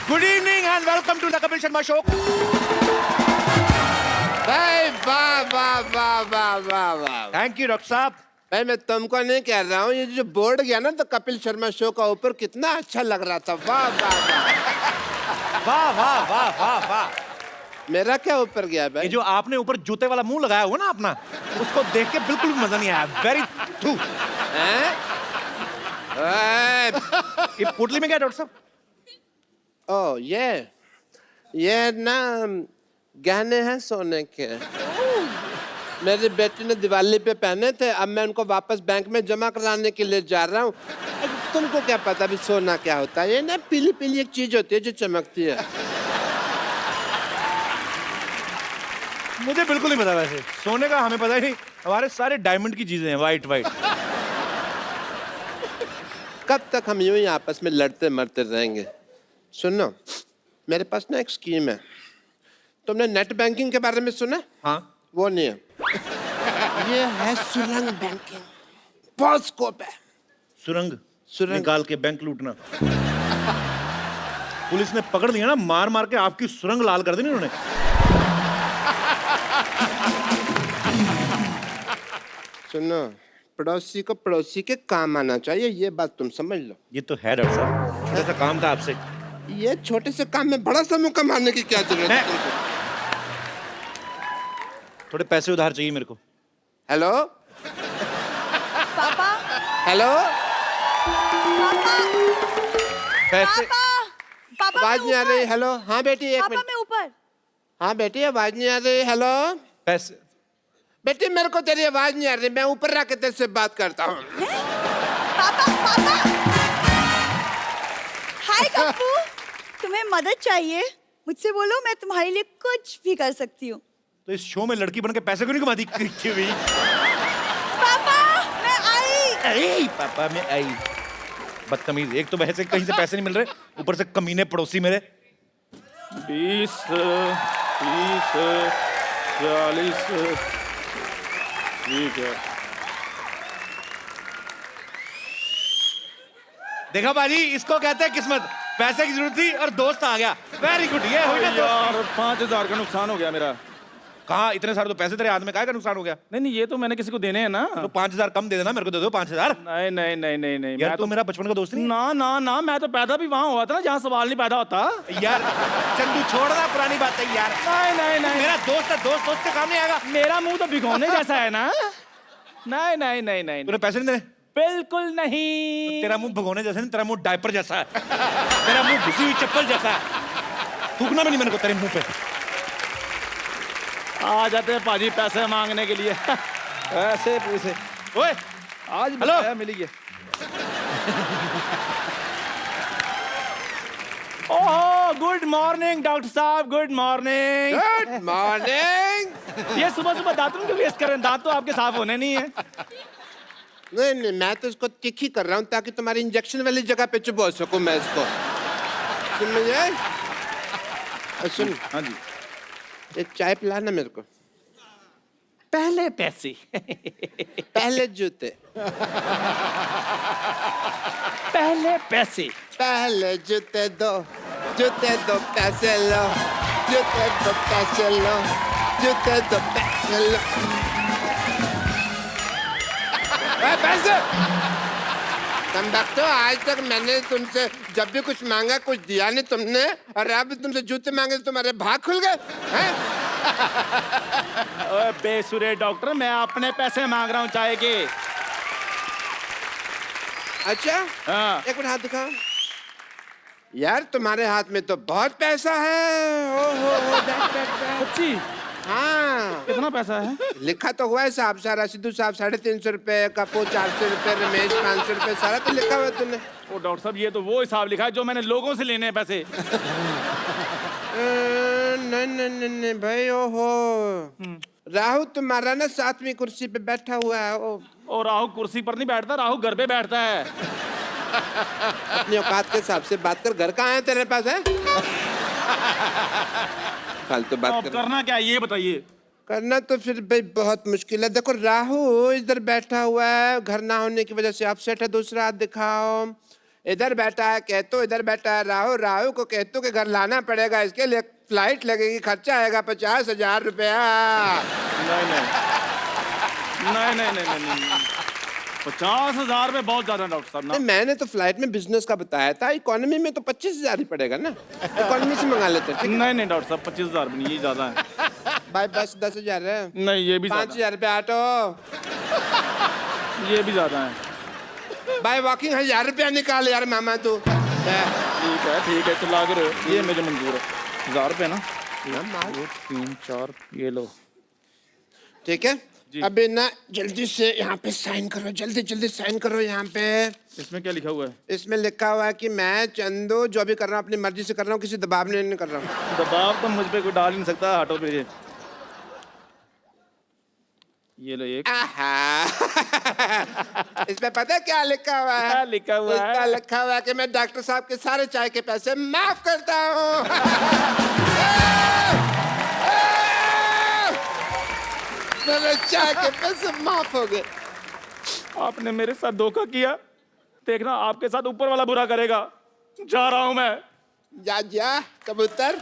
Good evening and welcome to the Kapil Sharma show. भाई वाह वाह वाह वाह वाह वाह। थैंक यू डॉक्टर साहब। भाई मैं तुमको नहीं कह रहा हूँ, ये जो बोर्ड गया ना तो कपिल शर्मा शो का ऊपर कितना अच्छा लग रहा था। वाह वाह वाह वाह वाह वाह वाह वाह। मेरा क्या ऊपर गया ये भाई? जो आपने ऊपर जूते वाला मुंह लगाया हुआ ना अपना, उसको देख के बिल्कुल भी मजा नहीं आया। वेरी थू। हैं? ये पोटली में क्या डॉक्टर साहब? ओ ये ना गहने हैं सोने के। मेरी बेटी ने दिवाली पे पहने थे, अब मैं उनको वापस बैंक में जमा कराने के लिए जा रहा हूँ। तुमको क्या पता अभी सोना क्या होता है? ये ना पीली पीली एक चीज होती है जो चमकती है। मुझे बिल्कुल नहीं पता। वैसे सोने का हमें पता ही नहीं, हमारे सारे डायमंड की चीजें हैं, वाइट वाइट। कब तक हम यूं ही आपस में लड़ते मरते रहेंगे? सुनो, मेरे पास ना एक स्कीम है। तुमने नेट बैंकिंग के बारे में सुना? हाँ। वो नहीं है, ये है सुरंग बैंकिंग। बहुत स्कोप है। सुरंग सुरंग निकाल के बैंक लूटना। पुलिस ने पकड़ लिया ना, मार मार के आपकी सुरंग लाल कर दी ना उन्होंने। सुनो, पड़ोसी को पड़ोसी के काम आना चाहिए, ये बात तुम समझ लो। ये तो है डॉक्टर साहब, थोड़ा सा काम था आपसे। ये छोटे से काम में बड़ा सा मुक्का मारने की क्या जरूरत है तुमको? थोड़े पैसे उधार चाहिए मेरे को। हेलो पापा, हेलो, पापा, पैसे पापा, पापा आवाज मैं नहीं आ रही। ऊपर। हेलो, हाँ बेटी एक पापा मिनट। मैं ऊपर। हाँ बेटी आवाज नहीं आ रही। हेलो पैसे बेटी, मेरे को तेरी आवाज नहीं आ रही, मैं ऊपर रह के तेरे से बात करता हूँ। पापा, पापा। हाय कप्पू, तुम्हें मदद चाहिए? मुझसे बोलो, मैं तुम्हारे लिए कुछ भी कर सकती हूँ। तो इस शो में लड़की बन के पैसे क्यों नहीं कमाती? हुई पापा, मैं आई। पापा में आई। बदतमीज, एक तो वैसे कहीं से पैसे नहीं मिल रहे, ऊपर से कमीने पड़ोसी मेरे। 20, 30, 40। ठीक है। देखा बाजी, इसको कहते हैं किस्मत। पैसे की जरूरत थी और दोस्त आ गया। Very good. ये हुई ना दोस्त। यार 5000 का नुकसान हो गया मेरा। कहाँ इतने सारे तो पैसे तेरे हाथ में, काहे का नुकसान हो गया? नहीं नहीं, ये तो मैंने किसी को देने हैं ना। तो 5000 कम दे देना, मेरे को दे दो 5000। नहीं नहीं नहीं नहीं नहीं, यार मैं तो मेरा बचपन का दोस्त नहीं। ना ना ना, मैं तो पैदा भी वहां हुआ था ना जहाँ सवाल नहीं पैदा होता। यार चंदू छोड़ना पुरानी बात है यार। नहीं नहीं नहीं, मेरा दोस्त है, दोस्त दोस्त के काम नहीं आएगा। मेरा मुंह तो भिगोने जैसा है ना। नहीं नहीं नहीं नहीं, तूने पैसे नहीं देने? बिल्कुल नहीं। तेरा मुंह भगोने जैसा नहीं, तेरा मुंह डायपर जैसा है। तेरा मुंह घुसी हुई चप्पल जैसा है। थूकना भी नहीं मेरे को तेरे मुंह पे। आ जाते हैं पाजी पैसे मांगने के लिए। ऐसे पैसे ओए आज हेलो। मिली है। ओह गुड मॉर्निंग डॉक्टर साहब, गुड मॉर्निंग। Good morning. ये सुबह सुबह दांतों क्यों वेस्ट कर रहे हैं? दांत तो आपके साफ होने नहीं है। नहीं नहीं, मैं तो इसको तिखी कर रहा हूँ ताकि तुम्हारी इंजेक्शन वाली जगह पे चुबो सकूं मैं इसको। समझे? सुन, हाँ जी। एक चाय पिलाना मेरे को। पहले पैसे। पहले जूते। पहले पैसे। पहले जूते दो, पैसे लो। जूते दो पैसे लो, जूते दो पैसे लो। पैसे तो आज तक मैंने तुमसे जब भी कुछ मांगा कुछ दिया नहीं तुमने, और अब तुमसे जूते मांगे तो तुम्हारे भाग खुल गए हैं? ओए बेसुरे डॉक्टर, मैं अपने पैसे मांग रहा हूँ चाय के। अच्छा, हाँ। एक मिनट हाथ दिखाओ। यार तुम्हारे हाथ में तो बहुत पैसा है। ओहो, सच्ची? हाँ, कितना पैसा है? लिखा तो हुआ है साहब सारा। सिद्धू साहब 350 रुपए, कपू 400 रुपए, रमेश 500 रुपए, सारा तो लिखा हुआ है तुमने। ओ डॉक्टर साहब, ये तो वो हिसाब लिखा है जो मैंने लोगों से लेने हैं पैसे। नहीं नहीं नहीं नहीं भाई, ओहो। राहु तुम्हारा ना 7वीं कुर्सी पे बैठा हुआ है। और राहु कुर्सी पर नहीं बैठता, राहु घर पे बैठता है। अपनी औकात के हिसाब से बात कर। घर कहाँ है तेरे पास है? फालतू बात अब कर। करना क्या है ये बताइए। करना तो फिर भाई बहुत मुश्किल है। देखो राहु इधर बैठा हुआ है, घर ना होने की वजह से अपसेट है। दूसरा हाथ दिखाओ। इधर बैठा है केतु, इधर बैठा है राहु, राहु को केतु के घर लाना पड़ेगा, इसके लिए फ्लाइट लगेगी, खर्चा आएगा 50,000 रुपया। नहीं 50,000 में बहुत ज्यादा डॉक्टर साहब ना। नहीं, मैंने तो फ्लाइट में बिजनेस का बताया था, इकोनॉमी में तो 25,000 ही पड़ेगा ना, इकोनॉमी से मंगा लेते हैं। नहीं डॉक्टर साहब 25,000 भी नहीं, ये ज्यादा है। भाई बस 10,000 है। नहीं ये भी 5,000 रुपया ऑटो। ये भी ज्यादा है। भाई वॉकिंग 1,000 रुपया निकाल यार मामा तू। ठीक है चला के रहो, ये मुझे मंजूर है। 1,000 रुपये ना, 2 3 4 ये लो। ठीक है अभी ना जल्दी से यहाँ पे साइन करो, जल्दी साइन करो यहाँ पे। इसमें क्या लिखा हुआ है? इसमें लिखा हुआ है कि मैं चंदू जो भी कर रहा हूँ अपनी मर्जी से कर रहा हूँ, किसी दबाव में नहीं कर रहा हूँ। दबाव तो मुझ पे कोई डाल ही नहीं सकता, हटो पे ये लो एक। इसमें पता है क्या लिखा हुआ है? क्या लिखा हुआ है? इसमें लिखा हुआ है कि मैं डॉक्टर साहब के सारे चाय के पैसे माफ करता हूँ। मेरे चाय के पैसे माफ हो गए। आपने मेरे साथ धोखा किया, देखना आपके साथ ऊपर वाला बुरा करेगा। जा रहा हूं मैं। जा कबूतर।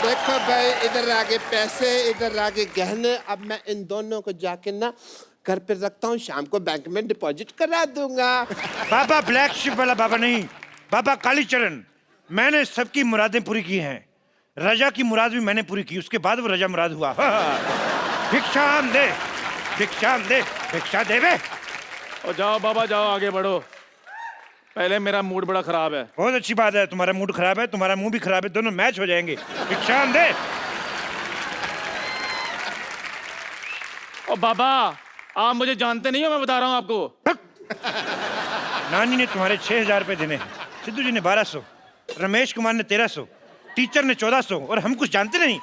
देखो भाई, इधर आगे पैसे, इधर आगे गहने। अब मैं इन दोनों को जाके ना घर पे रखता हूँ, शाम को बैंक में डिपॉजिट करा दूंगा। बाबा ब्लैक शिप वाला बाबा नहीं, बाबा कालीचरण। मैंने सबकी मुरादें पूरी की हैं, रजा की मुराद भी मैंने पूरी की, उसके बाद वो रजा मुराद हुआ। भिक्षाम दे, भिक्षाम दे, भिक्षा दे बे। और जाओ बाबा जाओ, आगे बढ़ो। पहले मेरा मूड बड़ा खराब है। बहुत अच्छी बात है, तुम्हारा मूड खराब है, तुम्हारा मुंह भी खराब है, दोनों मैच हो जाएंगे। भिक्षाम दे। और बाबा आप मुझे जानते नहीं हो, मैं बता रहा हूँ आपको। नानी ने तुम्हारे 6,000 रुपए देने हैं, सिद्धू जी ने 1,200, रमेश कुमार ने 1,300, टीचर ने 1,400, और हम कुछ जानते नहीं।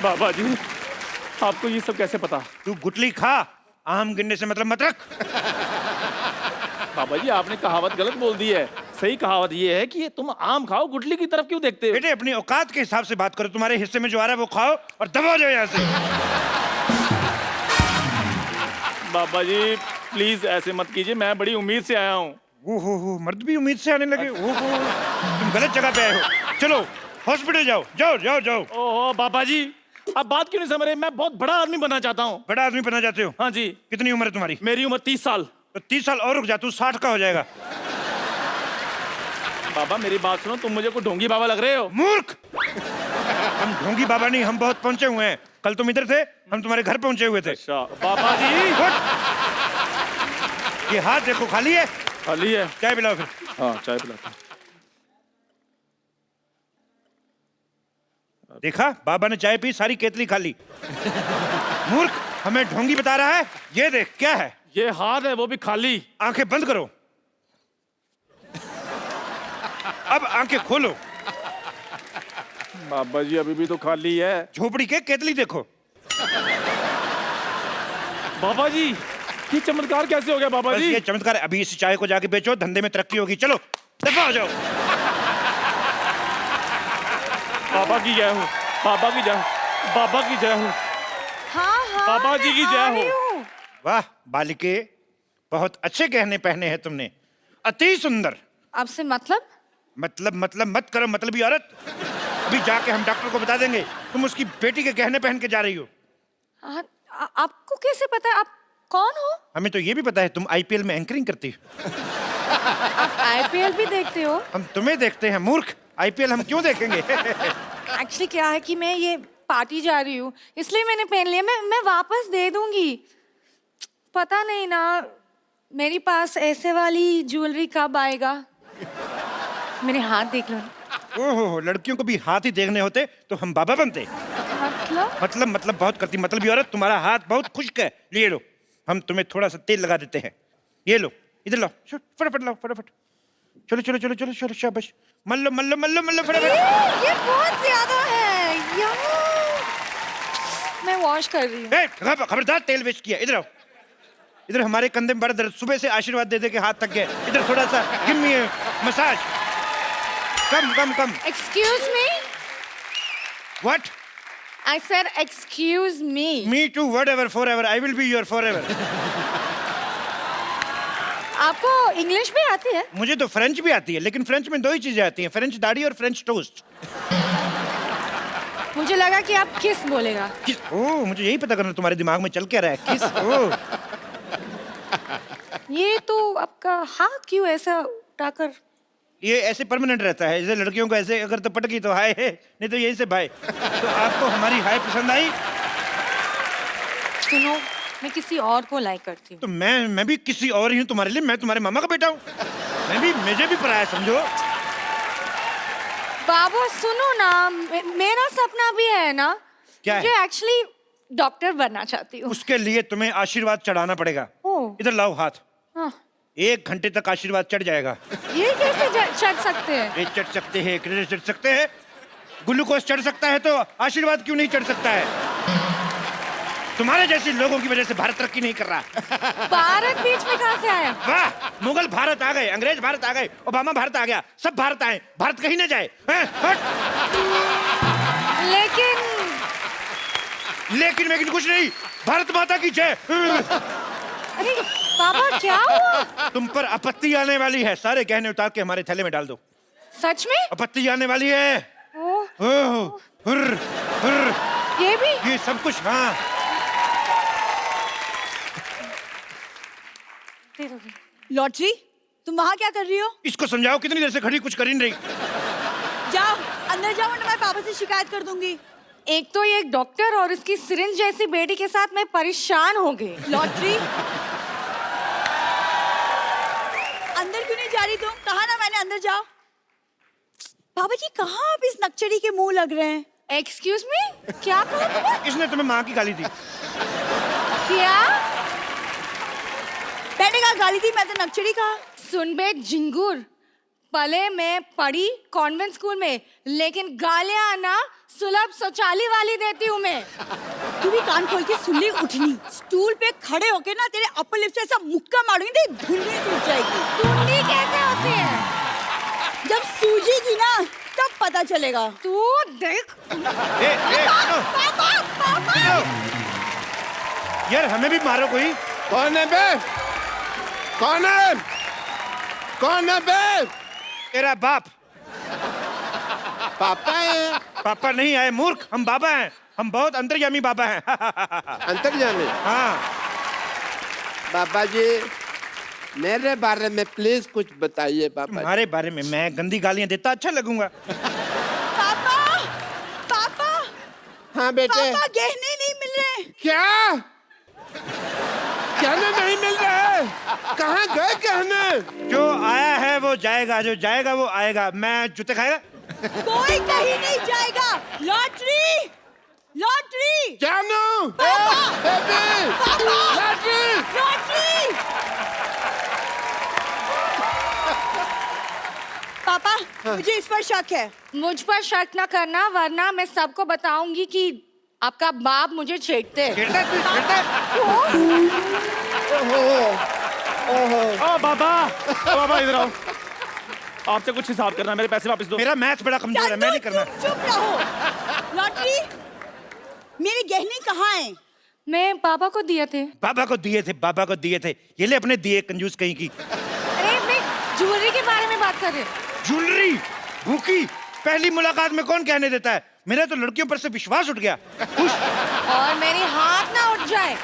बाबा जी आपको ये सब कैसे पता? तू गुटली खा, आम गिनने से मतलब मत रख। बाबा जी आपने कहावत गलत बोल दी है। सही कहावत ये है कि तुम आम खाओ, गुटली की तरफ क्यों देखते हो? बेटे अपनी औकात के हिसाब से बात करो, तुम्हारे हिस्से में जो आ रहा है वो खाओ और दबा जाओ यहाँ से। बाबा जी प्लीज ऐसे मत कीजिए, मैं बड़ी उम्मीद से आया हूँ। हो मर्द भी उम्मीद से आने लगे। तुम गलत जगह पे आए हो, चलो हॉस्पिटल जाओ, जाओ जाओ जाओ। ओहो बाबा जी अब बात क्यों नहीं समझ रहे? मैं बहुत बड़ा आदमी बनना चाहता हूँ। बड़ा आदमी बनना चाहते हो? हाँ जी। कितनी उम्र है तुम्हारी? मेरी उम्र 30 साल। तो 30 साल और रुक जा, तू 60 का हो जाएगा। बाबा मेरी बात सुनो, तुम मुझे कोई ढोंगी बाबा लग रहे हो। मूर्ख, हम ढोंगी बाबा नहीं, हम बहुत पहुंचे हुए हैं। कल तुम इधर थे, हम तुम्हारे घर पहुंचे हुए थे। अच्छा बाबा जी। ये हाथ देखो खाली है। खाली है? चाय पिलाओ फिर। हाँ चाय पिलाता हूँ। देखा, बाबा ने चाय पी, सारी केतली खाली। मूर्ख, हमें ढोंगी बता रहा है। ये देख क्या है। ये हाथ है वो भी खाली। आंखें बंद करो, अब आंखें खोलो। बाबा जी अभी भी तो खाली है। झोपड़ी के केतली देखो। बाबा जी ये चमत्कार कैसे हो गया बाबा बस जी? ये चमत्कार। अभी इस चाय को जाके बेचो, धंधे में तरक्की होगी। चलो दफा हो जाओ। बाबा की जय हो, बाबा की जय, बाबा की जय हो। हाँ हाँ बाबा जी की मैं जय आ हो। रही हूँ। वाह बालिके, बहुत अच्छे गहने पहने हैं तुमने, अति सुंदर। आपसे मतलब? मतलब मत करो मतलबी औरत। अभी जाके हम डॉक्टर को बता देंगे तुम उसकी बेटी के गहने पहन के जा रही हो। आपको कैसे पता? आप कौन हो? हमें तो ये भी पता है तुम आईपीएल में एंकरिंग करती हो। आप आईपीएल भी देखते हो? हम तुम्हें देखते हैं मूर्ख, आईपीएल हम क्यों देखेंगे? एक्चुअली क्या है कि मैं ये पार्टी जा रही हूँ, इसलिए मैंने पहन लिया। मैं वापस दे दूंगी। पता नहीं ना मेरे पास ऐसे वाली ज्वेलरी कब आएगा। मेरे हाथ देख लो। ओहो, लड़कियों को भी हाथ ही देखने होते तो हम बाबा बनते। मतलब बहुत करती मतलबी औरत। तुम्हारा हाथ बहुत खुश्क है, लिए लो, हम तुम्हें थोड़ा सा तेल लगा देते हैं। ये लो, इधर लाओ, फटाफट लाओ, फटाफट। चलो चलो चलो चलो चलो, शाबाश। मल्लो मल्लो मल्लो मल्लो, फटाफट। ये बहुत ज्यादा है यार। मैं वॉश कर रही हूँ। खबरदार, तेल वेस्ट किया। इधर आओ, इधर। हमारे कंधे में बड़ा दर्द, सुबह से आशीर्वाद दे दे के हाथ थक गए। इधर थोड़ा सा give me massage. Come come come. Excuse me. What? I said excuse me. Me too, whatever, forever. I will be your forever. आपको इंग्लिश भी आती है? मुझे तो फ्रेंच भी आती है, लेकिन फ्रेंच में 2 ही चीजें आती हैं, फ्रेंच दाढ़ी और फ्रेंच टोस्ट। मुझे लगा कि आप किस बोलेगा। किस? ओह, मुझे यही पता करना तुम्हारे दिमाग में चल क्या रहा है, किस? ओह, ये तो आपका हाथ क्यों ऐसा उठाकर? ये ऐसे परमानेंट रहता है, जैसे लड़कियों को ऐसे अगर तो पटकी तो हाय है, नहीं तो यही से भाई। तो आपको हमारी हाय पसंद आई? सुनो, मैं किसी और को लाइक करती हूँ। तो मैं भी किसी और ही हूँ तुम्हारे लिए, मैं तुम्हारे मामा का बेटा हूँ, मुझे भी पराया समझो। बाबू सुनो ना, मेरा सपना भी है ना। क्या है? मुझे एक्चुअली डॉक्टर बनना चाहती हूँ। उसके लिए तुम्हें आशीर्वाद चढ़ाना पड़ेगा। ओह। इधर लाओ हाथ। हाँ। 1 घंटे तक आशीर्वाद चढ़ जाएगा। ये कैसे चढ़ सकते हैं? ये चढ़ सकते हैं, क्रेडिट चढ़ सकते हैं, ग्लूकोज चढ़ सकता है, तो आशीर्वाद क्यों नहीं चढ़ सकता है? तुम्हारे जैसे लोगों की वजह से भारत तरक्की नहीं कर रहा। भारत बीच में कहाँ से आया? वाह, मुगल भारत आ गए, अंग्रेज भारत आ गए, ओबामा भारत आ गया, सब भारत आए, भारत कहीं ना जाए। हट। लेकिन कुछ नहीं, भारत माता की जय। अरे पापा क्या हुआ? तुम पर आपत्ति आने वाली है, सारे गहने उतार के हमारे थैले में डाल दो। सच में? आपत्ति आने वाली है। ओह। ओह, हुर्र, हुर्र, ये भी? ये सब कुछ। हाँ, लॉटरी, तुम वहाँ क्या कर रही हो? इसको समझाओ, कितनी देर से खड़ी, कुछ कर ही नहीं रही। जाओ अंदर जाओ, वरना मैं पापा से शिकायत कर दूंगी। एक तो ये डॉक्टर और उसकी सिरिंज जैसी बेटी के साथ मैं परेशान हो गई। लॉटरी, अंदर क्यों नहीं जा रही तुम? कहा ना मैंने अंदर जाओ। पापा जी कहाँ आप इस नक्चड़ी के मुंह लग रहे हैं? एक्सक्यूज मी, क्या कहा तुमने? इसने तुम्हें माँ की गाली दी। क्या? मैंने कहा गाली दी, मैं तो नक्चड़ी कहा। सुन बे झिंगुर, पले मैं पढ़ी कॉन्वेंट स्कूल में, लेकिन गालियां ना सुलभ शौचालय वाली देती हूँ मैं। तू भी कान खोल के सुन ली उठनी। स्टूल पे खड़े होके ना तेरे अपर लिप से ऐसा मुक्का मारूंगी, तेरी धुंडी सूज जाएगी। धुंडी कैसे होती है? जब सूजेगी ना तब पता चलेगा। तू देख। पापा, पापा। यार हमें भी मारो कोई। कौन है बे? कौन है? कौन है बे? तेरा बाप। पापा है? पापा नहीं आए मूर्ख, हम बाबा हैं, हम बहुत अंतर्यामी बाबा हैं। अंतर्यामी? हाँ। बाबा जी मेरे बारे में प्लीज कुछ बताइए पापा जी। तुम्हारे बारे में मैं गंदी गालियां देता अच्छा लगूंगा। पापा, पापा, हाँ बेटे। पापा गहने नहीं मिल रहे। क्या? गहने नहीं मिल रहे? कहाँ गए गहने? जो आया है वो जाएगा, जो जाएगा वो आएगा। मैं जूते खाएगा? कोई कहीं नहीं जाएगा। Lottery, lottery. जानू, पापा, बेबी, पापा, लॉटरी। लॉटरी। पापा, मुझे इस पर शक है। मुझ पर शक न करना, वरना मैं सबको बताऊंगी कि आपका बाप मुझे छेड़ते हैं। छेड़ता है तू, छेड़ता है? ओ बाबा, ओ बाबा इधर आओ, आपसे कुछ हिसाब करना, मेरे पैसे वापस दो। मेरा मैथ बड़ा कमजोर है, मैं नहीं करना। चुप रहो। लॉटरी, मेरे गहने कहाँ हैं? मैं पापा को दिए थे। बाबा को दिए थे, बाबा को दिए थे। ये ले अपने दिए, कंजूस कहीं की। अरे मैं ज्वेलरी के बारे में बात कर रही हूँ। ज्वेलरी भूखी, पहली मुलाकात में कौन कहने देता है? मेरा तो लड़कियों पर से विश्वास उठ गया। और मेरे हाथ ना उठ जाए।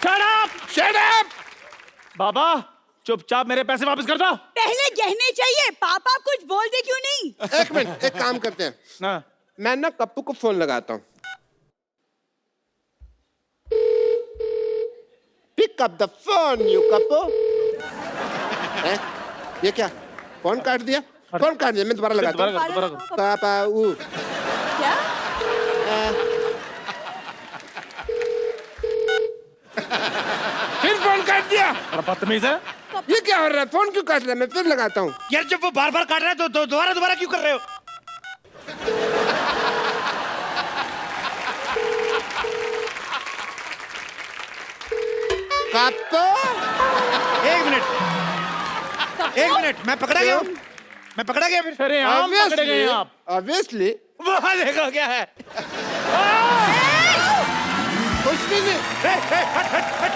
Shut up! Shut up! बाबा चुपचाप मेरे पैसे वापस कर दो। पहले गहने चाहिए। पापा कुछ बोल दे क्यों नहीं? एक मिनट, एक काम करते हैं, ना मैं ना कप्पू को फोन लगाता हूँ। Pick up the phone you Kappu. ये क्या? फोन काट दिया? फोन काट दिया, मैं दोबारा लगाता हूँ। दोबारा पापा ऊ। क्या? फिर फोन काट दिया। बड़ा बदतमीज है। ये क्या हो रहा है? फोन क्यों काट रहा है? मैं फिर लगाता हूँ। यार जब वो बार बार काट रहा है तो दोबारा क्यों कर रहे हो? कप्पू, एक मिनट, मैं पकड़ा गया हूँ, मैं पकड़ा गया फिर। अरे हम पकड़े गए आप। ऑब्वियसली वहाँ देखो क्या है। कुछ भी नहीं। हट, हट, हट, हट, हट।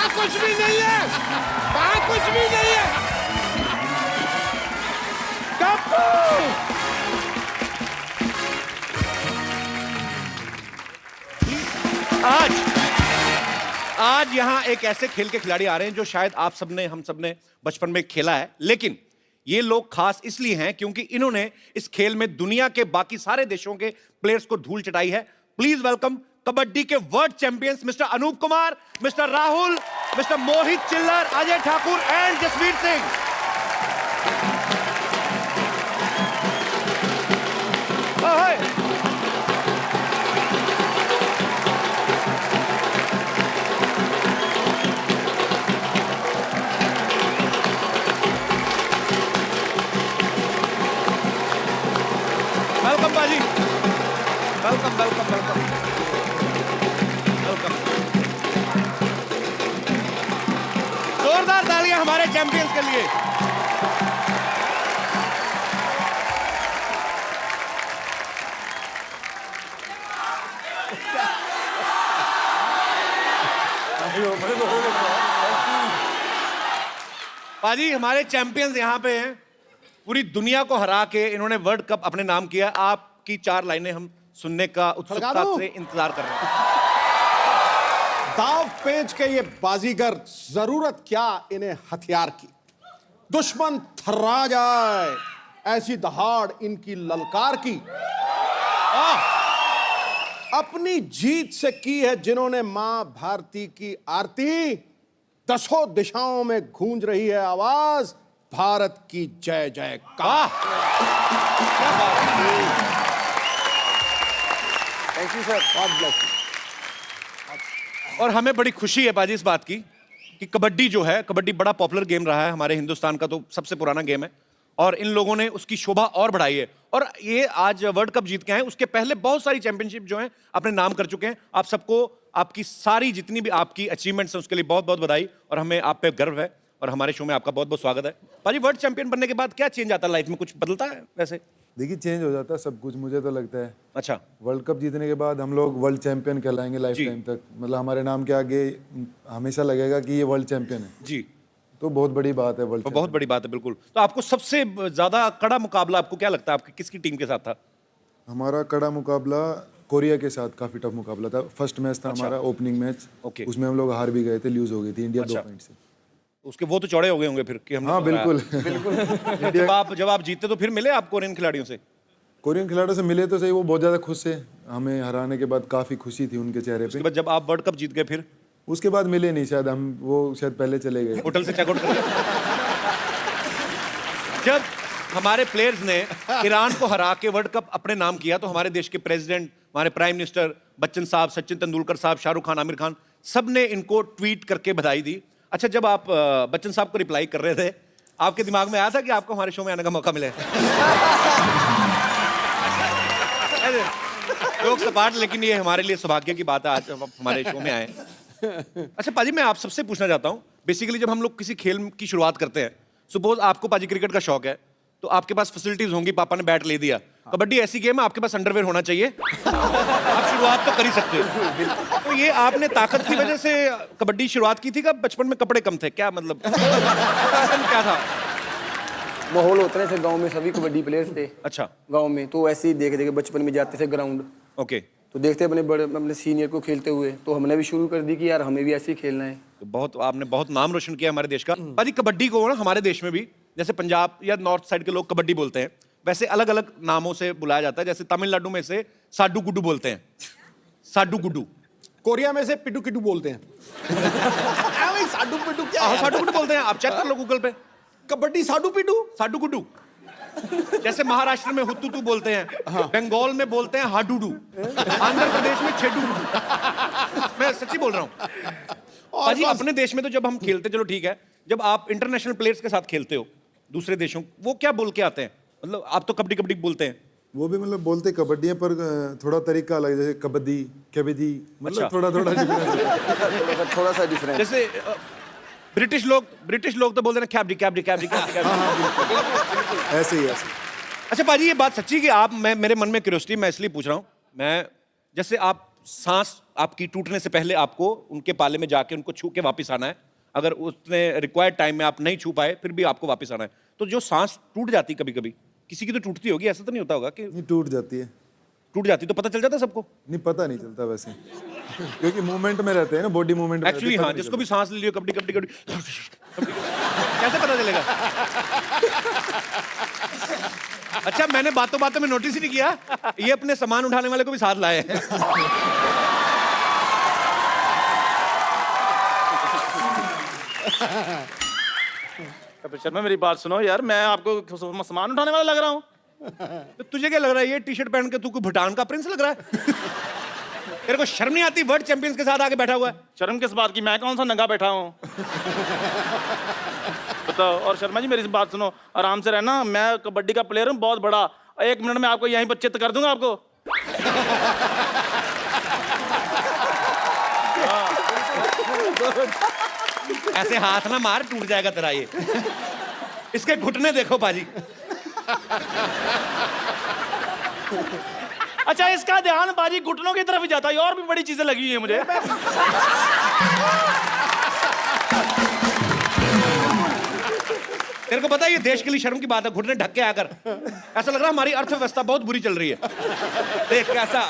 वहाँ कुछ भी नहीं है, वहाँ कुछ भी नहीं है। गप्पू! आज यहाँ एक ऐसे खेल के खिलाड़ी आ रहे हैं जो शायद आप सबने, हम सबने बचपन में खेला है, लेकिन ये लोग खास इसलिए हैं क्योंकि इन्होंने इस खेल में दुनिया के बाकी सारे देशों के प्लेयर्स को धूल चटाई है। प्लीज वेलकम कबड्डी के world champions mister Anoop Kumar, mister Rahul, mister Mohit Chhillar, Ajay Thakur and Jasvir Singh. Welcome बाजी, वेलकम वेलकम वेलकम वेलकम। जोरदार तालियां हमारे चैंपियंस के लिए। बाजी हमारे चैंपियंस यहाँ पे हैं, पूरी दुनिया को हरा के इन्होंने वर्ल्ड कप अपने नाम किया। आपकी 4 लाइनें हम सुनने का उत्सुकता से इंतजार कर रहे हैं। दाव पेच के ये बाजीगर, जरूरत क्या इन्हें हथियार की, दुश्मन थर्रा जाए ऐसी दहाड़ इनकी ललकार की। अपनी जीत से की है जिन्होंने मां भारती की आरती, दसों दिशाओं में गूंज रही है आवाज भारत की जय जयकार। Thank you sir, God bless you. और हमें बड़ी खुशी है बाजी इस बात की कि कबड्डी जो है, कबड्डी बड़ा पॉपुलर गेम रहा है हमारे हिंदुस्तान का, तो सबसे पुराना गेम है और इन लोगों ने उसकी शोभा और बढ़ाई है और ये आज वर्ल्ड कप जीत के आए। उसके पहले बहुत सारी चैंपियनशिप जो हैं अपने नाम कर चुके हैं। आप सबको आपकी सारी जितनी भी आपकी अचीवमेंट्स हैं उसके लिए बहुत बहुत बधाई और हमें आप पे गर्व है और हमारे शो में आपका बहुत बहुत स्वागत है। भाजी वर्ल्ड चैंपियन बनने के बाद क्या चेंज आता है लाइफ में, कुछ बदलता है वैसे? देखिए चेंज हो जाता है सब कुछ, मुझे तो लगता है। अच्छा, वर्ल्ड कप जीतने के बाद हम लोग वर्ल्ड चैंपियन कहलाएंगे लाइफ टाइम तक, मतलब हमारे नाम के आगे हमेशा लगेगा कि ये वर्ल्ड चैंपियन है जी, तो बहुत बड़ी बात है। वर्ल्ड तो बहुत बड़ी बात है बिल्कुल। तो आपको सबसे ज्यादा कड़ा मुकाबला आपको क्या लगता है, आपकी किसकी टीम के साथ था? हमारा कड़ा मुकाबला कोरिया के साथ काफी टफ मुकाबला था। फर्स्ट मैच था हमारा ओपनिंग मैच, ओके। उसमें हम लोग हार भी गए थे, लूज हो गई थी इंडिया 2 पॉइंट से। उसके वो तो चौड़े हो गए होंगे फिर कि हमने हाँ तो हराया। बिल्कुल। जब आप जीते तो फिर मिले आप कोरियन खिलाड़ियों से? कोरियन खिलाड़ियों से मिले तो सही, वो बहुत ज्यादा खुश थे, हमें हराने के बाद काफी खुशी थी उनके चेहरे उसके पे। बाद जब आप वर्ल्ड कप जीत गए फिर? उसके बाद मिले नहीं शायद, हम वो शायद पहले चले गए। होटल से चेकआउट कर लिया। जब हमारे प्लेयर्स ने ईरान को हरा के वर्ल्ड कप अपने नाम किया तो हमारे देश के प्रेसिडेंट, हमारे प्राइम मिनिस्टर बच्चन साहब, सचिन तेंदुलकर साहब, शाहरुख खान, आमिर खान, सब ने इनको ट्वीट करके बधाई दी। अच्छा, जब आप बच्चन साहब को रिप्लाई कर रहे थे, आपके दिमाग में आया था कि आपको हमारे शो में आने का मौका मिले? लोग सपाट, लेकिन ये हमारे लिए सौभाग्य की बात है आज आप हमारे शो में आए। अच्छा पाजी, मैं आप सबसे पूछना चाहता हूँ, बेसिकली जब हम लोग किसी खेल की शुरुआत करते हैं, सपोज आपको पाजी क्रिकेट का शौक है, तो आपके पास फैसिलिटीज होंगी, पापा ने बैट ले दिया। कबड्डी ऐसी गेम है आपके पास अंडरवेयर होना चाहिए, आप शुरुआत तो कर ही सकते हो। तो ये आपने ताकत की वजह से कबड्डी शुरुआत की थी क्या? बचपन में कपड़े कम थे क्या, मतलब क्या था? माहौल होता है, गांव में सभी कबड्डी प्लेयर्स थे। अच्छा, गांव में तो ऐसे ही देखे देखे बचपन में जाते थे ग्राउंड, ओके। तो देखते अपने बड़े अपने सीनियर को खेलते हुए, तो हमने भी शुरू कर दी कि यार हमें भी ऐसे ही खेलना है। तो बहुत आपने बहुत नाम रोशन किया हमारे देश का। पाजी कबड्डी को ना हमारे देश में भी, जैसे पंजाब या नॉर्थ साइड के लोग कबड्डी बोलते हैं, वैसे अलग अलग नामों से बुलाया जाता है। जैसे तमिलनाडु में से साडू गुड्डू बोलते हैं, साडू गुड्डू। कोरिया में से पिटू किटू बोलते हैं। साडू पिटू क्या हाँ, है? साडू गुड्डू बोलते हैं, आप चेक कर लो गूगल पे। कबड्डी साडू पिटू, साडू गुड्डू। जैसे महाराष्ट्र में हुत्तुतू बोलते हैं, बंगाल में बोलते हैं हाडूडू, आंध्र प्रदेश में छेडू। मैं सच्ची बोल रहा हूँ पाजी। अपने देश में तो जब हम खेलते, चलो ठीक है, जब आप इंटरनेशनल प्लेयर्स के साथ खेलते हो दूसरे देशों, वो क्या बोल के आते हैं? मतलब आप तो कबड्डी कबड्डी बोलते हैं, वो भी मतलब बोलते कबड्डी है पर थोड़ा तरीका अलग है, जैसे कबड्डी कबड्डी, मतलब अच्छा। थोड़ा डिफरेंस। थोड़ा सा डिफरेंस। जैसे ब्रिटिश लोग तो बोलते हैं कैबडी कैबडी कैबडी कैबडी। ऐसे ही ऐसे। अच्छा पाजी, ये बात सच्ची कि आप, मैं मेरे मन में क्यूरियोसिटी, मैं इसलिए पूछ रहा हूँ, मैं जैसे आप सांस आपकी टूटने से पहले आपको उनके पाले में जाके उनको छू के वापस आना है। अगर उसने रिक्वायर्ड टाइम में आप नहीं छू पाए फिर भी आपको वापस आना है। तो जो सांस टूट जाती कभी कभी, किसी की तो टूटती होगी, ऐसा तो नहीं होता होगा कि नहीं टूट जाती है। टूट जाती तो पता चल जाता सबको? नहीं पता नहीं चलता वैसे, क्योंकि मूवमेंट में रहते हैं ना, बॉडी मूवमेंट में एक्चुअली हाँ, जिसको भी सांस ले लियो कबड्डी कबड्डी कबड्डी कैसे पता चलेगा? अच्छा, मैंने बातों बातों में नोटिस ही नहीं किया, ये अपने सामान उठाने वाले को भी साथ लाए हैं। कपिल शर्मा मेरी बात सुनो यार, मैं आपको सामान उठाने वाला लग रहा हूँ? तो तुझे क्या लग रहा है, ये टी शर्ट पहन के तू कोई भूटान का प्रिंस लग रहा है? तेरे को शर्म नहीं आती? वर्ल्ड चैंपियंस के साथ आके बैठा हुआ है। शर्म किस बात की, मैं कौन सा नंगा बैठा हूँ? बताओ। और शर्मा जी मेरी बात सुनो, आराम से रहना, मैं कबड्डी का प्लेयर हूँ बहुत बड़ा, 1 मिनट में आपको यहीं पर चित्त कर दूंगा आपको। ऐसे हाथ ना मार, टूट जाएगा तेरा ये। इसके घुटने देखो बाजी। अच्छा, इसका ध्यान बाजी घुटनों की तरफ ही जाता है, और भी बड़ी चीजें लगी हुई है मुझे। तेरे को पता है ये देश के लिए शर्म की बात है, घुटने ढक के आकर। ऐसा लग रहा है हमारी अर्थव्यवस्था बहुत बुरी चल रही है। देख कैसा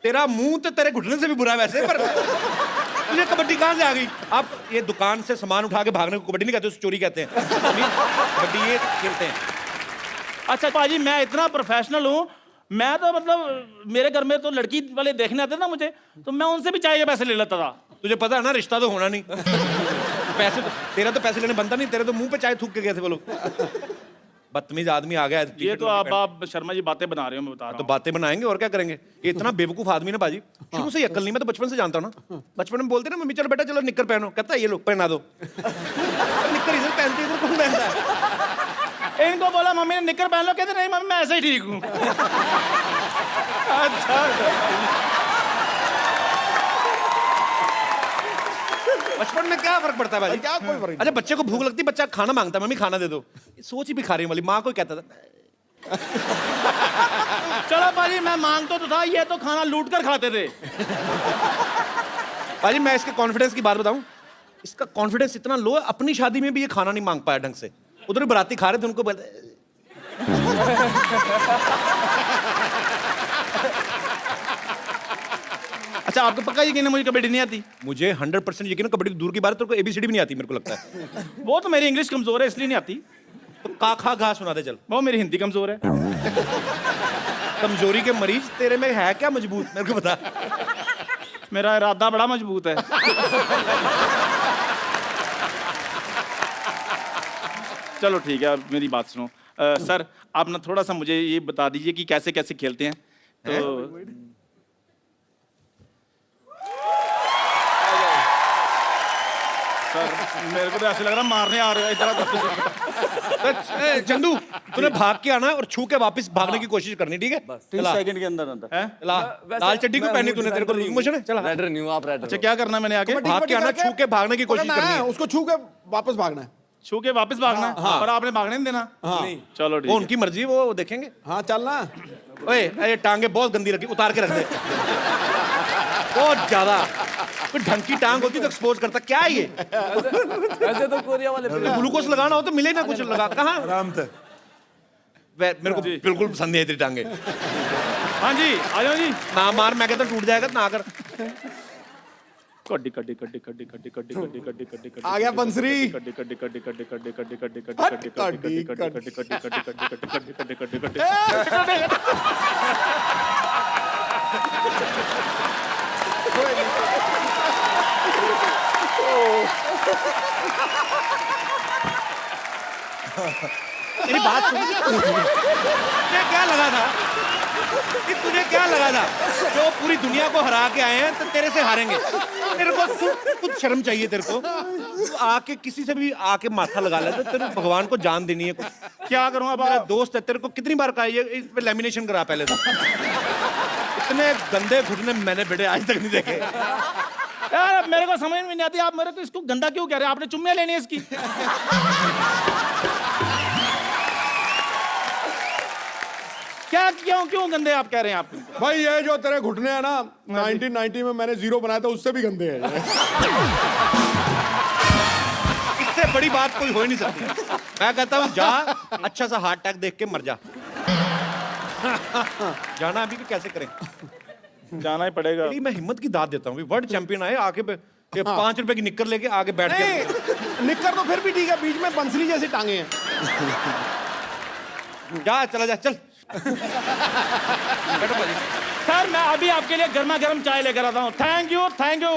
तेरा मुंह, तो तेरे घुटने से भी बुरा है वैसे, पर तुझे कबड्डी कहां से आ गई? आप ये दुकान से सामान उठा के भागने को कबड्डी नहीं कहते, उसे चोरी कहते हैं। कबड्डी ये खेलते हैं। अच्छा पाजी, मैं इतना प्रोफेशनल हूँ, मैं तो मतलब मेरे घर में तो लड़की वाले देखने आते ना मुझे, तो मैं उनसे भी चाय के पैसे ले लेता था। तुझे पता है ना, रिश्ता तो होना नहीं। पैसे तो, तेरा तो पैसे लेने बनता नहीं, तेरे तो मुंह पे चाय थूक के गए थे वो लोग। बदतमीज आदमी आ गया। ये तो आप शर्मा जी बातें बना रहे हो, मैं बता रहा तो बातें बनाएंगे और क्या करेंगे। ये इतना बेवकूफ आदमी ना बाजी, शुरू से ही अक्ल नहीं। मैं तो बचपन से जानता हूँ ना, बचपन में बोलते ना मम्मी चलो बेटा चलो निक्कर पहनो, कहता है ये लोग पहना दो। निक्कर इधर पहनते, इधर कौन पहनता है? इनको बोला मम्मी ने निक्कर पहन लो, कहते नहीं मम्मी मैं ऐसे ही ठीक हूँ। बचपन में क्या फर्क पड़ता है भाई? क्या कोई फर्क अच्छा, बच्चे को भूख लगती है, बच्चा खाना मांगता है, मम्मी खाना दे दो। सोच ही भिखारी वाली माँ को कहता था। चलो पाजी, मैं मांगता तो था, ये तो खाना लूट कर खाते थे। भाजी मैं इसके कॉन्फिडेंस की बात बताऊं, इसका कॉन्फिडेंस इतना लो है, अपनी शादी में भी ये खाना नहीं मांग पाया ढंग से। उधर बाराती खा रहे थे, उनको बोलते अच्छा, आपको पक्का यकीन है मुझे कबड्डी नहीं आती? मुझे 100% यकीन है, कबड्डी तो दूर की बात है, तेरे को ABCD भी नहीं आती मेरे को लगता है। वो तो मेरी इंग्लिश कमजोर है इसलिए नहीं आती। तो का खा घा सुना दे चल। वो मेरी हिंदी कमजोर है। कमजोरी के मरीज तेरे में है क्या मजबूत, मेरे को बता। मेरा इरादा बड़ा मजबूत है। चलो ठीक है, अब मेरी बात सुनो। सर आप ना थोड़ा सा मुझे ये बता दीजिए कि कैसे कैसे खेलते हैं। तो सर मेरे को तो ऐसे लग रहा मारने आ रहे हो इधर। चंदू तूने भाग के आना और छू के वापस भागने की कोशिश करनी, ठीक है? 30 सेकंड के अंदर अंदर। हैं? लाल चड्डी क्यों पहनी तूने, तेरे को लूज मोशन है? चला रेड न्यू आप रेड। अच्छा क्या करना है मैंने आगे? भाग के आना, छू के भागने की कोशिश करनी है। उसको छू के वापस भागना है। छू के वापस भागना है? पर आपने भागने नहीं देना। हाँ। चलो ठीक वो है। उनकी मर्जी, वो देखेंगे। हाँ चलना। ओए ये टांगे बहुत गंदी लगी, उतार के रख दे। बहुत ज्यादा कोई ढंग की टांग होती तो एक्सपोज करता। क्या है ये? ऐसे तो कोरिया वाले ग्लूकोज लगाना हो तो मिले ना कुछ लगा। कहाँ? आराम से। मेरे को बिल्कुल पसंद नहीं है तेरी टांगे। हाँ जी आ जाओ जी। ना मार, मैं कहता टूट जाएगा ना कर। कड्डी कड्डी कड्डी कड्डी कड्डी कड्डी कड्डी कड्डी कड्डी कड्डी आ गया बंसरी। कड्डी कड्डी कड्डी कड्डी कड्डी कड्डी कड्डी कड्डी हट, कड्डी कड्डी कड्डी, कड्डी कड्डी कड्डी कड्डी कड्डी कड्डी कड्डी कड्डी तेरी बात सुन, तुझे क्या लगा था कि तुझे क्या लगा था जो पूरी दुनिया को हरा के आए हैं तो तेरे से हारेंगे? तेरे को कुछ शर्म चाहिए तेरे को। तू आके किसी से भी आके माथा लगा ले तो तेरे भगवान को जान देनी है। कुछ क्या करूं अब? मेरा दोस्त है, तेरे को कितनी बार कहा ये इस पे लैमिनेशन करा पहले तो। इतने गंदे घुटने मैंने बेटे आज तक नहीं देखे। यार मेरे को समझ में नहीं आती, आप मेरे को इसको गंदा क्यों कह रहे हैं? आपने चुम्मियां लेनी है इसकी? क्या क्यों गंदे आप कह रहे हैं आप? भाई ये जो तेरे घुटने हैं ना, 1990 में मैंने 0 बनाया था, उससे भी गंदे हैं ये। इससे बड़ी बात कोई हो ही नहीं सकती। मैं कहता हूँ जा, अच्छा सा हार्ट अटैक देख के मर जा। जाना अभी भी कैसे करें? जाना ही पड़ेगा। मैं हिम्मत की दाद देता हूँ। वर्ल्ड चैंपियन आए आके 5 रुपए की निक्कर लेके आगे बैठ के। निक्कर तो फिर भी ठीक है, बीच में बंसरी जैसी टांगे हैं। जा, चला जा, चल। बैठो भाजी। सर मैं अभी आपके लिए गर्मा गर्म चाय लेकर आता हूँ। Thank you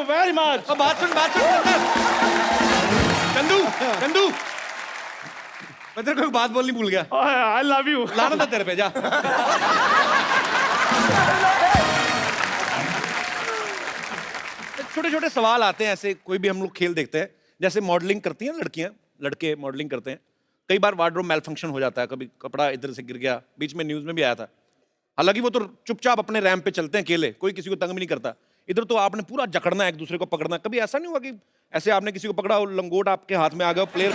very much. बात सुन। चंदू मैं तेरे को एक बात बोलनी भूल गया। I love you. लाना था तेरे पे, जा। छोटे छोटे सवाल आते हैं ऐसे, कोई भी हम लोग खेल देखते हैं, जैसे मॉडलिंग करती हैं लड़कियां, लड़के मॉडलिंग करते हैं, कई बार वार्डरोब मेल फंक्शन हो जाता है, कभी कपड़ा इधर से गिर गया, बीच में न्यूज में भी आया था। हालांकि वो तो चुपचाप अपने रैंप पे चलते हैं अकेले, कोई किसी को तंग भी नहीं करता। इधर तो आपने पूरा जकड़ना है, एक दूसरे को पकड़ना। कभी ऐसा नहीं हुआ कि ऐसे आपने किसी को पकड़ा और लंगोट आपके हाथ में आ गया, प्लेयर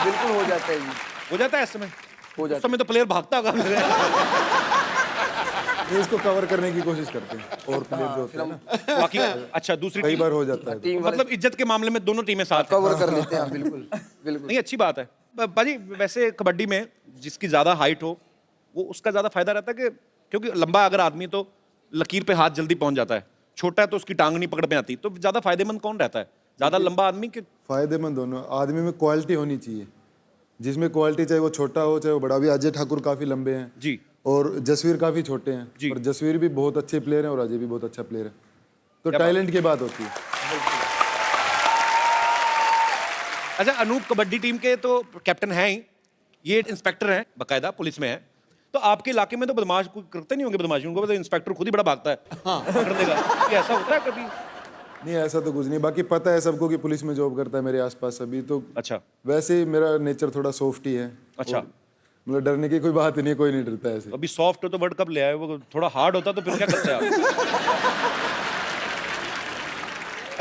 बिल्कुल हो जाता है जी। हो जाता है ऐसे में? हो जाता उस समय तो प्लेयर भागता होगा। ये इसको कवर करने की कोशिश करते हैं और प्लेयर जो होते हैं ना, बाकी अच्छा दूसरी कई टीम, बार हो जाता है। टीम मतलब इज्जत के मामले में दोनों टीमें साथ हैं। कवर कर लेते हैं, बिल्कुल बिल्कुल। नहीं, अच्छी बात है। बाजी वैसे कबड्डी में जिसकी ज्यादा हाइट हो वो उसका ज्यादा फायदा रहता है कि, क्योंकि लंबा अगर आदमी तो लकीर पे हाथ जल्दी पहुंच जाता है, छोटा है तो उसकी टांग नहीं पकड़ में आती, तो ज्यादा फायदेमंद कौन रहता है? ज्यादा लंबा आदमी के? फायदेमंद दोनों। आदमी में क्वालिटी होनी चाहिए, जिसमें क्वालिटी चाहे वो छोटा हो चाहे वो बड़ा। भी अजय ठाकुर काफी लंबे हैं जी, और जसवीर काफी छोटे हैं जी। और जसवीर भी बहुत अच्छे प्लेयर हैं और अजय भी बहुत अच्छा प्लेयर है। तो टैलेंट की बात होती है। अच्छा अनूप कबड्डी टीम के तो कैप्टन हैं ही, ये इंस्पेक्टर हैं, बाकायदा पुलिस में है। तो आपके इलाके में तो बदमाश कोई करते नहीं होंगे बदमाशी? उनको तो इंस्पेक्टर खुद ही बड़ा भागता है, पकड़ देगा। ये ऐसा होता है कभी? नहीं, ऐसा तो कुछ नहीं। बाकी पता है सबको कि पुलिस में जॉब करता है मेरे आसपास सभी, तो अच्छा वैसे ही मेरा नेचर थोड़ा सॉफ्ट ही है। अच्छा। और मतलब डरने की कोई बात ही नहीं, कोई नहीं डरता है ऐसे। अभी सॉफ्ट हो तो वर्ल्ड कप ले आए, वो थोड़ा हार्ड होता तो फिर क्या करते आप?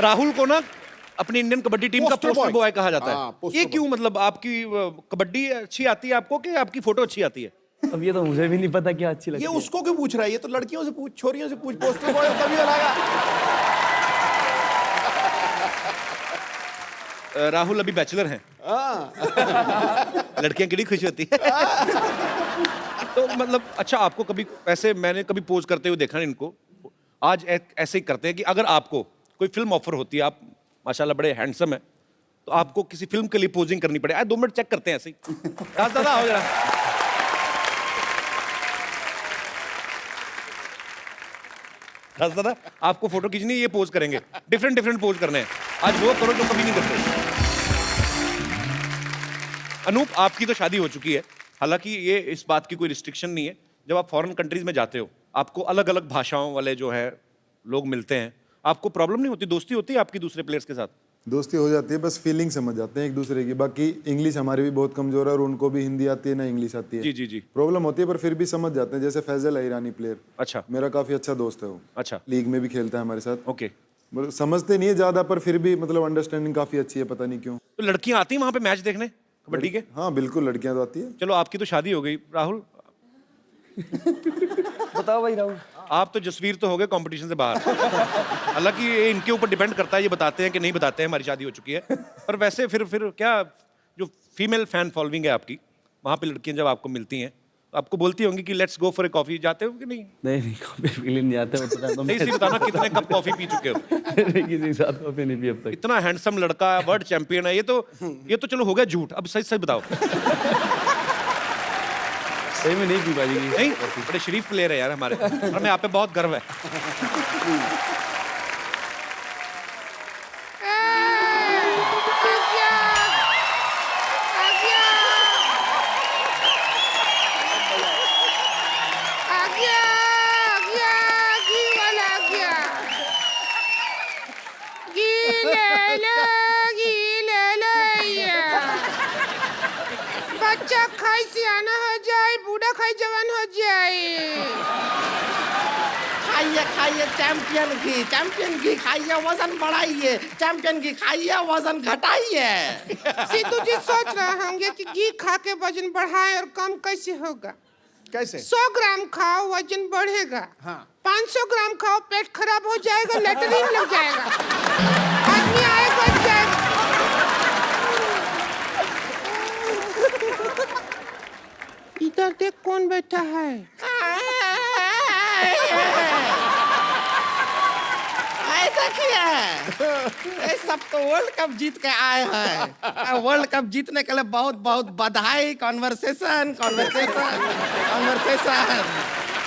राहुल को ना अपनी इंडियन कबड्डी टीम का पोस्टर पोस्टर बॉय बॉय कहा जाता हाँ, है। पोस्टर ये बॉय। क्यों? मतलब आपकी कबड्डी अच्छी आती है आपको कि आपकी फोटो अच्छी आती है? अब ये तो मुझे भी नहीं पता क्या अच्छी लगती ये है। उसको क्यों पूछ रहा है? ये तो लड़कियों से पूछ, छोरियों से पूछ, पोस्टर बॉय तभी लगा। राहुल अभी बैचलर हैं। लड़कियां कितनी खुश होती है। तो मतलब अच्छा, आपको कभी ऐसे, मैंने कभी पोज करते हुए देखा नहीं इनको, आज ऐसे ही करते हैं कि अगर आपको कोई फिल्म ऑफर होती है, आप माशाल्लाह बड़े हैंडसम है, तो आपको किसी फिल्म के लिए पोजिंग करनी पड़े, 2 मिनट चेक करते हैं ऐसे ही। राज दादा आओ जरा। राज दादा आपको फोटो खींचनी है, ये पोज करेंगे, डिफरेंट पोज करने हैं, आज वो करो जो कभी नहीं करते। अनूप आपकी तो शादी हो चुकी है, हालांकि ये इस बात की कोई रिस्ट्रिक्शन नहीं है। जब आप फॉरेन कंट्रीज में जाते हो, आपको अलग अलग भाषाओं वाले जो है लोग मिलते हैं, आपको प्रॉब्लम नहीं होती? दोस्ती होती है आपकी दूसरे प्लेयर्स के साथ? दोस्ती हो जाती है, बस फीलिंग समझ जाते हैं एक दूसरे की। बाकी इंग्लिश हमारी भी बहुत कमजोर है और उनको भी हिंदी आती है ना इंग्लिश आती है। जी जी जी। प्रॉब्लम होती है पर फिर भी समझ जाते हैं। जैसे फैजल है ईरानी प्लेयर, अच्छा मेरा काफी अच्छा दोस्त है वो, अच्छा, लीग में भी खेलता है हमारे साथ। ओके। मतलब समझते नहीं है ज्यादा पर फिर भी मतलब अंडरस्टैंडिंग काफी अच्छी है, पता नहीं क्यों। तो लड़कियां आती हैं वहां पे मैच देखने कबड्डी के? हाँ बिल्कुल, लड़कियां तो आती है। चलो आपकी तो शादी हो गई, राहुल बताओ भाई राहुल। आप तो जसवीर तो हो गए कंपटीशन से बाहर। हालांकि ये इनके ऊपर डिपेंड करता है, ये बताते हैं कि नहीं बताते हैं हमारी शादी हो चुकी है। पर वैसे फिर क्या जो फीमेल फैन फॉलोइंग है आपकी, वहाँ पे लड़कियां जब आपको मिलती हैं तो आपको बोलती होंगी कि let's go for a coffee, जाते हो कि नहीं? नहीं कॉफी पीने नहीं जाते उतना तो। नहीं, सिर्फ बताना कितने कप कॉफी पी चुके हो? किसी के साथ कॉफी नहीं पी अब तक। इतना हैंडसम लड़का है, वर्ल्ड चैंपियन है, ये तो चलो हो गया झूठ, अब सच सच बताओ। सही में नहीं पी पाएगी। नहीं, बड़े शरीफ प्लेयर है यार हमारे, हमें आप पे बहुत गर्व है। बच्चा खाई सियाना हो जाए, बूढ़ा खाई जवान हो जाए। खाइए खाइए चैंपियन घी खाइए, वजन बढ़ाइए, चैंपियन घी खाइए, वजन घटाइए। सिद्धू जी सोच रहे होंगे कि घी खा के वजन बढ़ाए और कम कैसे होगा। कैसे? 100 ग्राम खाओ वजन बढ़ेगा। हाँ। 500 ग्राम खाओ पेट खराब हो जाएगा, लेटरिन लग जाएगा, आदमी आएगा जाएगा। इधर देख कौन बैठा है। देखिए, ये सब तो वर्ल्ड कप जीत के आए हैं। वर्ल्ड कप जीतने के लिए बहुत बहुत बधाई। कॉन्वर्सेशन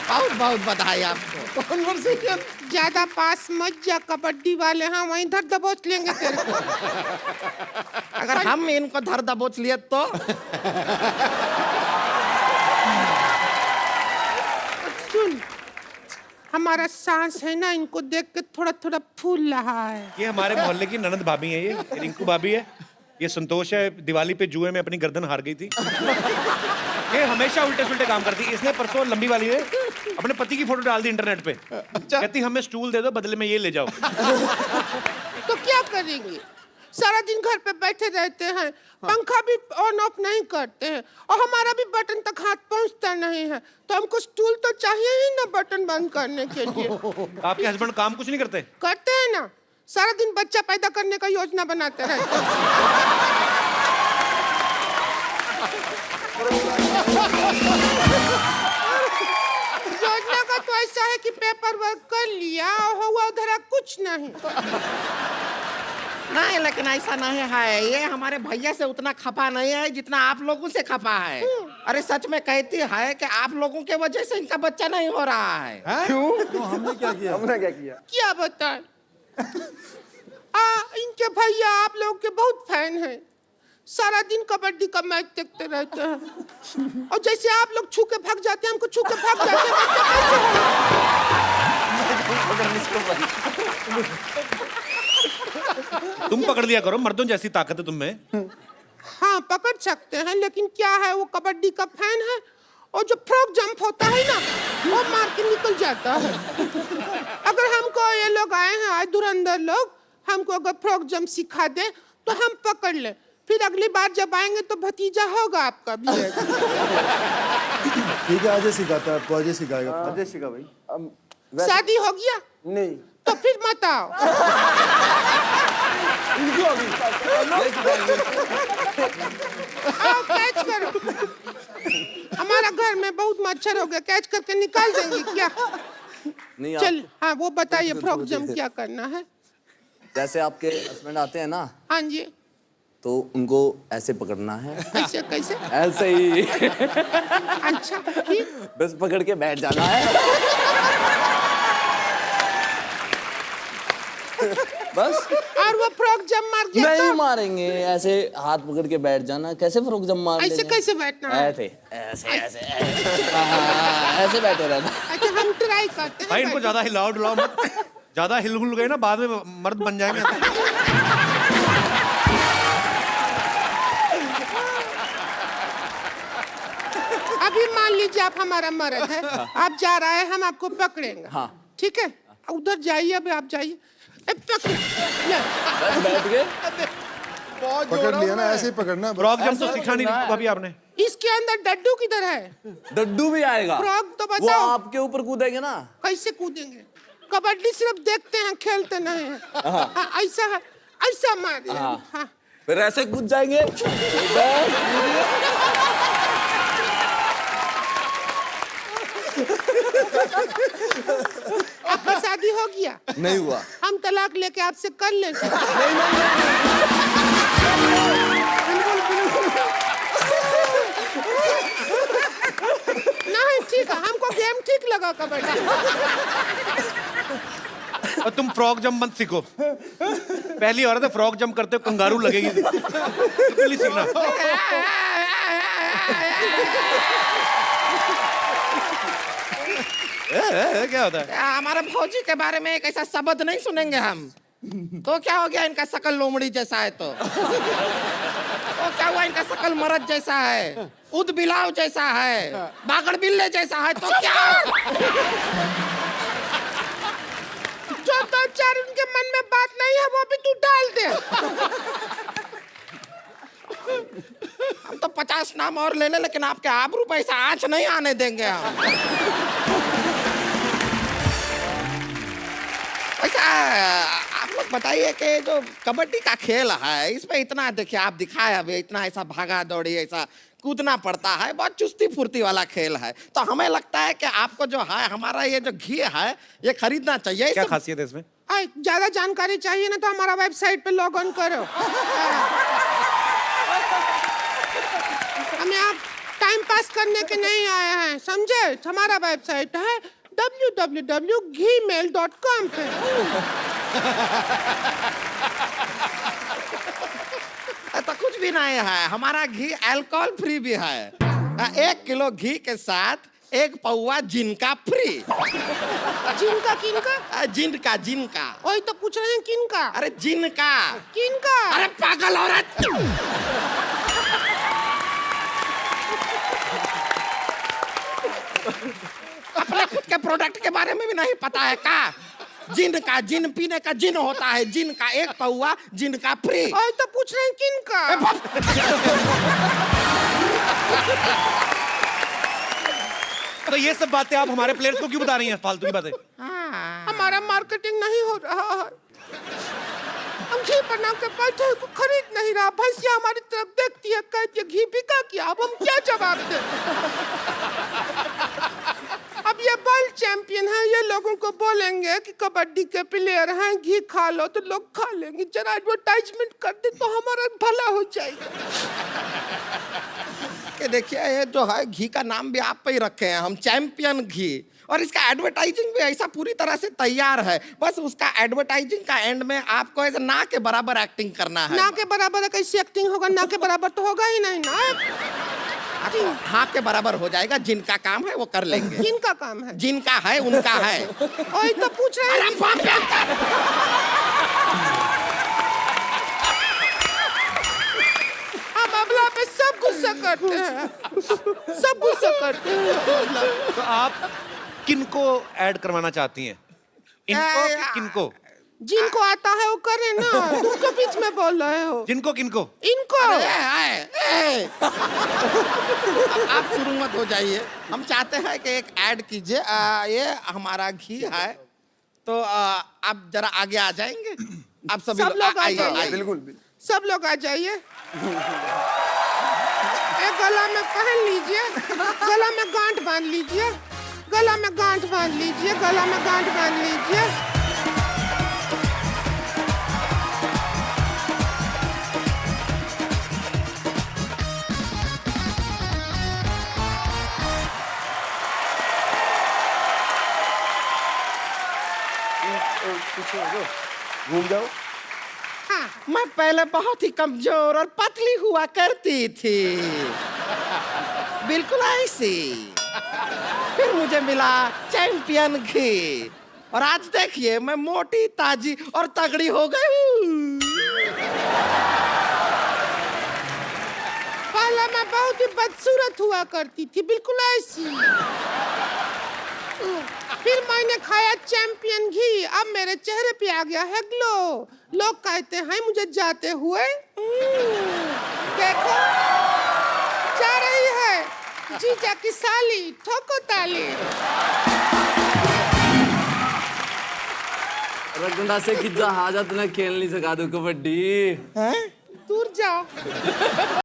बहुत बहुत बधाई आपको। कॉन्वर्सेशन ज्यादा पास मत जा, कबड्डी वाले हैं वहीं धर दबोच लेंगे तेरे को। अगर हम इनको धर दबोच लिए तो सुन, हमारा सांस है ना, इनको देख के थोड़ा थोड़ा फूल रहा है। ये हमारे मोहल्ले की ननद भाभी है, ये रिंकू भाभी है। ये संतोष है, दिवाली पे जुए में अपनी गर्दन हार गई थी। ये हमेशा उल्टे सुल्टे काम करती है। इसने परसों लंबी वाली ने अपने पति की फोटो डाल दी इंटरनेट पे। अच्छा। कहती हमें स्टूल दे दो, बदले में ये ले जाओ। तो क्या करेंगे, सारा दिन घर पे बैठे रहते हैं, पंखा भी ऑन ऑफ नहीं करते हैं, और हमारा भी बटन तक हाथ पहुंचता नहीं है, तो हमको स्टूल तो चाहिए ही ना बटन बंद करने के लिए। आपके हस्बैंड काम कुछ नहीं करते? करते हैं ना, सारा दिन बच्चा पैदा करने का योजना बनाते रहते हैं। योजना का तो ऐसा है कि पेपर वर्क कर लिया और हुआ उधर कुछ नहीं। नहीं, लेकिन ऐसा नहीं है। ये हमारे भैया से उतना खपा नहीं है जितना आप लोगों से खपा है। अरे सच में कहती है कि आप लोगों के वजह से इनका बच्चा नहीं हो रहा है। क्यों? तो हमने क्या किया? हमने क्या किया? क्या बताएं? इनके भैया आप लोगों के बहुत फैन हैं, सारा दिन कबड्डी का मैच देखते रहते हैं, और जैसे आप लोग छू के भाग जाते हैं, हमको छू के भाग जाते हैं। तुम पकड़ लिया करो, मर्दों जैसी ताकत है तुम में। हाँ पकड़ सकते हैं, लेकिन क्या है, वो कबड्डी का फैन है, और जो फ्रॉक जंप होता है ना, वो मार के निकल जाता है। अगर हमको ये लोग आए हैं आज धुरंधर लोग, हमको अगर फ्रॉक जंप सिखा दे तो हम पकड़ ले, फिर अगली बार जब आएंगे तो भतीजा होगा आपका भी। ठीक है, अजय सिखाता है आपको, अजय सिखाएगा। अजय शिका भाई। शादी हो गया नहीं। तो फिर मत आओ। आओ कैच करो, हमारा घर में बहुत मच्छर हो गया, कैच करके निकाल देंगे क्या? नहीं चल हाँ वो बताइए फ्रॉक जंप क्या करना है? जैसे आपके हस्बैंड आते हैं ना, हाँ जी। तो उनको ऐसे पकड़ना है। कैसे कैसे? ऐसे ही। अच्छा ठीक। बस पकड़ के बैठ जाना है। बस। और वो फ्रॉक जंप मार गया नहीं तो? मारेंगे, ऐसे हाथ पकड़ के बैठ जाना। कैसे फ्रॉक जंप मार ऐसे लेंगे? कैसे बैठना है? ऐसे ऐसे ऐसे ऐसे बैठे रहना। अच्छा हम ट्राई करते हैं। भाई इनको ज्यादा हिलाओ डुलाओ मत, ज्यादा हिल गए ना बाद में मर्द बन जाएंगे। अभी मान लीजिए आप हमारा मर्द है, आप जा रहे हैं, हम आपको पकड़ेंगे। हाँ। ठीक है, उधर जाइए, अभी आप जाइए। पकड़ ले। बस बैठ गए। पकड़ लिया ना, ऐसे ही पकड़ना। फ्रॉक जंप तो सिखा नहीं अभी आपने। इसके अंदर डड्डू किधर है? डड्डू भी आएगा। फ्रॉक तो वो बताओ। आपके ऊपर कूदेंगे ना। कैसे कूदेंगे? कबड्डी सिर्फ देखते हैं, खेलते नहीं हैं। हाँ, ऐसा है, ऐसा मारिए। हाँ। फिर ऐसे कूद जाएंगे। आपका शादी हो गया? नहीं हुआ। हम तलाक लेके आपसे कर लेंगे। नहीं ठीक है, हमको गेम ठीक लगा कबड्डी। और तुम फ्रॉक जंप मत सीखो, पहली औरत है फ्रॉक जंप करते हो कंगारू लगेगी। बिल्कुल नहीं सीखना। क्या होता है? हमारे फौजी के बारे में एक ऐसा शब्द नहीं सुनेंगे हम। तो क्या हो गया, इनका शकल लोमड़ी जैसा है तो क्या हुआ, इनका शकल मरद जैसा है, उद बिलाव जैसा है, बागड़ बिल्ले जैसा है तो क्या? चार उनके मन में बात नहीं है वो भी तू डाल दे। हम तो 50 नाम और ले ले, लेकिन आपके आबरू पैसा आंच नहीं आने देंगे हम। ऐसा आप लोग बताइए कि जो कबड्डी का खेल है, इसमें इतना देखिए आप दिखाए अभी, इतना ऐसा भागा दौड़ी, ऐसा कूदना पड़ता है, बहुत चुस्ती फुर्ती वाला खेल है। तो हमें लगता है कि आपको जो है हमारा ये जो घी है ये खरीदना चाहिए। क्या खासियत है इसमें? ज्यादा जानकारी चाहिए ना तो हमारा वेबसाइट पे लॉग ऑन करो। हमें आप टाइम पास करने के नहीं आए हैं, समझे? हमारा वेबसाइट है www.gmail.com पे। तो कुछ भी नहीं है, हमारा घी अल्कोहल फ्री भी है। 1 किलो घी के साथ 1 पौवा जिनका फ्री। जिनका किनका? जिनका जिनका। वही तो पूछ रहे हैं किनका? अरे जिनका। किनका? अरे पागल औरत। अपने खुद के प्रोडक्ट के बारे में भी नहीं पता है का? जिन पीने का जिन होता है, जिन का 1 पौवा जिनका फ्री। वही तो पूछ रहे हैं किनका? तो ये सब बातें आप हमारे प्लेयर्स को क्यों बता रही हैं, फालतू की बातें? हमारा मार्केटिंग नहीं हो रहा है। हम घी बना के बैठे हैं, कोई खरीद नहीं रहा। भैंसिया हमारी तरफ देखती है, कहती है घी बिका क्या? अब हम क्या जवाब दें? अब ये वर्ल्ड चैंपियन है, ये लोगों को बोलेंगे कि कबड्डी के प्लेयर हैं, घी खा लो, तो लोग खा लेंगे। जरा एडवर्टाइजमेंट कर दे तो हमारा भला हो जाएगा। कि देखिए ये जो है घी का नाम भी आप पे ही रखे हैं हम, चैंपियन घी, और इसका एडवर्टाइजिंग भी ऐसा पूरी तरह से तैयार है। बस उसका एडवर्टाइजिंग का एंड में आपको ऐसे ना के बराबर एक्टिंग करना है। ना के बराबर कैसी एक्टिंग होगा? ना के बराबर तो होगा ही नहीं ना। हाँ के बराबर हो जाएगा, जिनका काम है वो कर लेंगे। किनका काम है? जिनका है उनका है। वही तो पूछ रहे हैं। हम अबला पे सब गुस्सा करते हैं, सब गुस्सा करते हैं। तो आप किनको ऐड करवाना चाहती हैं, इनको कि किनको? जिनको आता है वो करे ना, तुम तो बीच में बोल रहे हो। जिनको किनको? इनको। आप शुरू मत हो जाइए, हम चाहते हैं कि एक ऐड कीजिए। ये हमारा घी है, तो आप जरा आगे आ जाएंगे। आप सभी सब लोग आ जाइए। बिल्कुल सब लोग आ जाइए। एक गला में पहन लीजिए, गला में गांठ बांध लीजिए, गला में गांठ बांध लीजिए, गला में गांठ बांध लीजिए। घूम जाओ। हाँ, मैं पहले बहुत ही कमजोर और पतली हुआ करती थी, बिल्कुल ऐसी। फिर मुझे मिला चैंपियन घी, और आज देखिए मैं मोटी ताजी और तगड़ी हो गई। पहले मैं बहुत ही बदसूरत हुआ करती थी, बिल्कुल ऐसी। फिर मैंने खाया चैंपियन घी, अब मेरे चेहरे पे आ गया है ग्लो। लोग कहते हैं मुझे जाते हुए। देखो जा रही है जीजा की साली, ठोको ताली। रगड़ा से खिज्जा हाजत ना खेलनी सिखा दो कबड्डी। दूर जाओ।